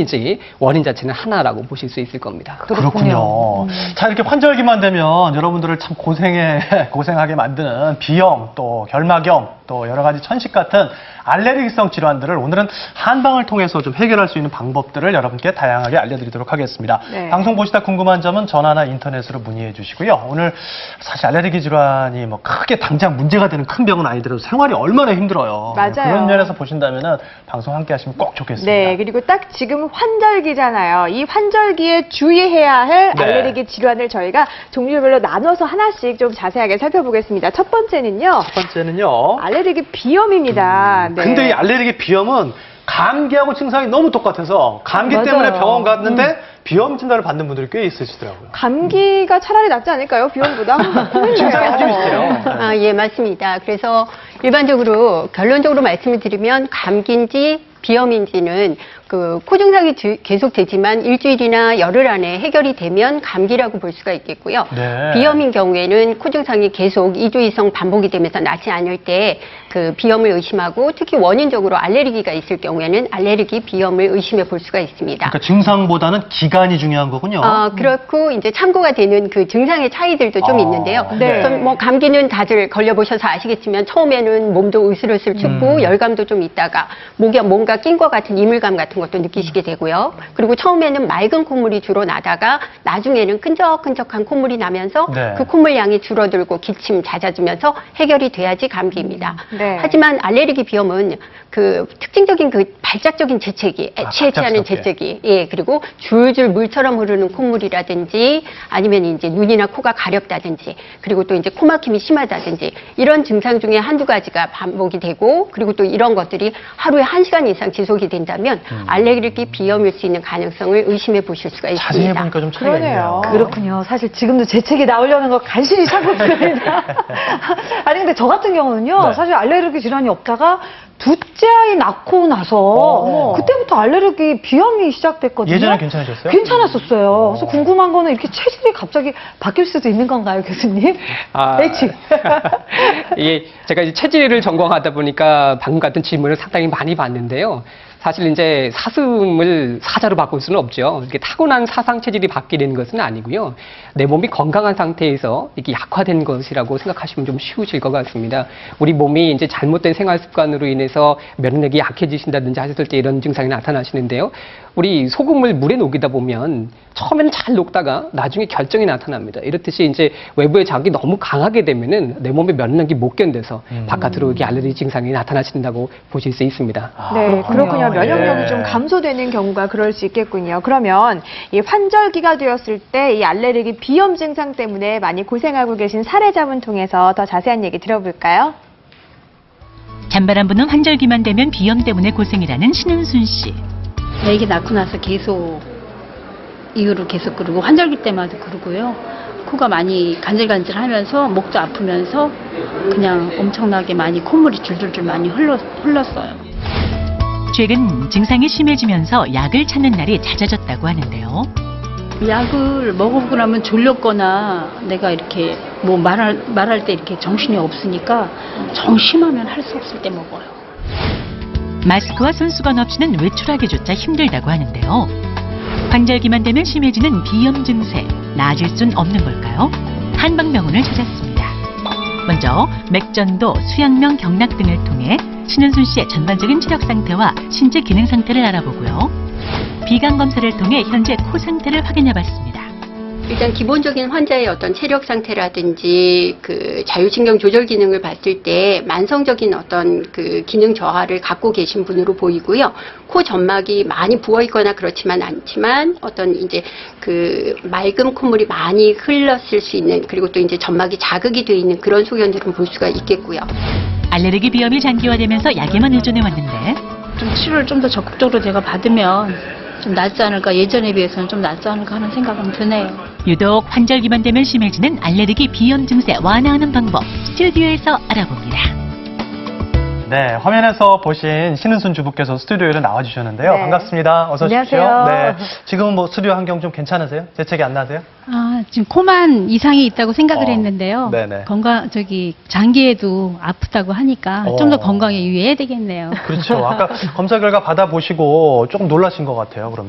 이제 원인 자체는 하나라고 보실 수 있을 겁니다. 그렇군요. 자, 이렇게 환절기만 되면 여러분들을 참 고생하게 만드는 비염, 또 결막염, 또 여러 가지 천식 같은 알레르기성 질환들을 오늘은 한방을 통해서 좀 해결할 수 있는 방법들을 여러분께 다양하게 알려드리도록 하겠습니다. 네. 방송 보시다 궁금한 점은 전화나 인터넷으로 문의해 주시고요. 오늘 사실 알레르기 질환이 뭐 크게 당장 문제가 되는 큰 병은 아니더라도 생활이 얼마나 힘들어요. 맞아요. 그런 면에서 보신다면은 방송 함께 하시면 꼭 좋겠습니다. 네, 그리고 딱 지금 환절기잖아요. 이 환절기에 주의해야 할 네. 알레르기 질환을 저희가 종류별로 나눠서 하나씩 좀 자세하게 살펴보겠습니다. 첫 번째는요. 첫 번째는요. 알레르기 비염입니다. 네. 근데 이 알레르기 비염은 감기하고 증상이 너무 똑같아서 감기 맞아요. 때문에 병원 갔는데 비염 진단을 받는 분들이 꽤 있으시더라고요. 감기가 차라리 낫지 않을까요? 비염보다? 증상이 아주 비슷해요. 아, 예, 맞습니다. 그래서 일반적으로 결론적으로 말씀을 드리면 감기인지 비염인지는 그 코 증상이 계속 되지만 일주일이나 열흘 안에 해결이 되면 감기라고 볼 수가 있겠고요. 네. 비염인 경우에는 코 증상이 계속 2주 이상 반복이 되면서 낫지 않을 때 그 비염을 의심하고 특히 원인적으로 알레르기가 있을 경우에는 알레르기 비염을 의심해 볼 수가 있습니다. 그러니까 증상보다는 기간이 중요한 거군요. 그렇고 이제 참고가 되는 그 증상의 차이들도 좀 있는데요. 네. 우선 뭐 감기는 다들 걸려보셔서 아시겠지만 처음에는 몸도 으슬으슬 춥고 열감도 좀 있다가 목에 뭔가 낀 것 같은 이물감 같은 것도 느끼시게 되고요. 그리고 처음에는 맑은 콧물이 주로 나다가 나중에는 끈적끈적한 콧물이 나면서 네. 그 콧물 양이 줄어들고 기침 잦아지면서 해결이 돼야지 감기입니다. 네. 하지만 알레르기 비염은 그 특징적인 그 발작적인 재채기, 애취하지 않은 갑작스럽게. 재채기, 예, 그리고 줄줄 물처럼 흐르는 콧물이라든지 아니면 이제 눈이나 코가 가렵다든지 그리고 또 이제 코막힘이 심하다든지 이런 증상 중에 한두 가지가 반복이 되고 그리고 또 이런 것들이 하루에 1시간 이상 지속이 된다면 알레르기 비염일 수 있는 가능성을 의심해 보실 수가 자세히 있습니다. 보니까 좀 차이가 그러네요. 있네요. 그렇군요. 사실 지금도 재채기 나오려는 거 간신히 참고 있습니다. 아니 근데 저 같은 경우는요. 네. 사실 알레르기 질환이 없다가 둘째 아이 낳고 나서 그때부터 알레르기 비염이 시작됐거든요. 예전에 괜찮으셨어요? 괜찮았었어요. 그래서 궁금한 거는 이렇게 체질이 갑자기 바뀔 수도 있는 건가요, 교수님? H. 이게 제가 이제 체질을 전공하다 보니까 방금 같은 질문을 상당히 많이 받는데요. 사실 이제 사슴을 사자로 바꿀 수는 없죠. 이렇게 타고난 사상 체질이 바뀌는 것은 아니고요. 내 몸이 건강한 상태에서 이렇게 약화된 것이라고 생각하시면 좀 쉬우실 것 같습니다. 우리 몸이 이제 잘못된 생활 습관으로 인해서 면역력이 약해지신다든지 하셨을 때 이런 증상이 나타나시는데요. 우리 소금을 물에 녹이다 보면 처음에는 잘 녹다가 나중에 결정이 나타납니다. 이렇듯이 이제 외부의 자극이 너무 강하게 되면은 내 몸의 면역력이 못 견뎌서 바깥으로 이렇게 알레르기 증상이 나타나신다고 보실 수 있습니다. 네, 그렇군요. 면역력이 예. 좀 감소되는 경우가 그럴 수 있겠군요. 그러면 이 환절기가 되었을 때 이 알레르기 비염 증상 때문에 많이 고생하고 계신 사례자분 통해서 더 자세한 얘기 들어볼까요? 잔바람 부는 환절기만 되면 비염 때문에 고생이라는 신은순 씨. 애기 낳고 나서 계속 이후로 계속 그러고 환절기 때마다 그러고요. 코가 많이 간질간질하면서 목도 아프면서 그냥 엄청나게 많이 콧물이 줄줄줄 많이 흘렀어요. 최근 증상이 심해지면서 약을 찾는 날이 잦아졌다고 하는데요. 약을 먹어보고 나면 졸렸거나 내가 이렇게 뭐 말할 때 이렇게 정신이 없으니까 정심하면 할 수 없을 때 먹어요. 마스크와 손수건 없이는 외출하기조차 힘들다고 하는데요. 환절기만 되면 심해지는 비염 증세, 나아질 순 없는 걸까요? 한방병원을 찾았습니다. 먼저 맥전도, 수양명, 경락 등을 통해 신은순 씨의 전반적인 체력 상태와 신체 기능 상태를 알아보고요. 비강 검사를 통해 현재 코 상태를 확인해 봤습니다. 일단 기본적인 환자의 어떤 체력 상태라든지 그 자율신경 조절 기능을 봤을 때 만성적인 어떤 그 기능 저하를 갖고 계신 분으로 보이고요. 코 점막이 많이 부어 있거나 그렇지만 않지만 어떤 이제 그 맑은 콧물이 많이 흘렀을 수 있는 그리고 또 이제 점막이 자극이 돼 있는 그런 소견들은 볼 수가 있겠고요. 알레르기 비염이 장기화되면서 약에만 의존해 왔는데 좀 치료를 좀 더 적극적으로 제가 받으면 좀 낫지 않을까, 예전에 비해서는 좀 낫지 않을까 하는 생각은 드네요. 유독 환절기만 되면 심해지는 알레르기 비염 증세 완화하는 방법 스튜디오에서 알아봅니다. 네, 화면에서 보신 신은순 주부께서 스튜디오에 나와주셨는데요. 네. 반갑습니다. 어서 오십시오. 안녕하세요. 네, 지금 뭐 스튜디오 환경 좀 괜찮으세요? 재채기 안 나세요? 지금 코만 이상이 있다고 생각을 어, 했는데요. 네네. 장기에도 아프다고 하니까 좀 더 건강에 유의해야 되겠네요. 그렇죠. 아까 검사 결과 받아보시고 조금 놀라신 것 같아요, 그러면.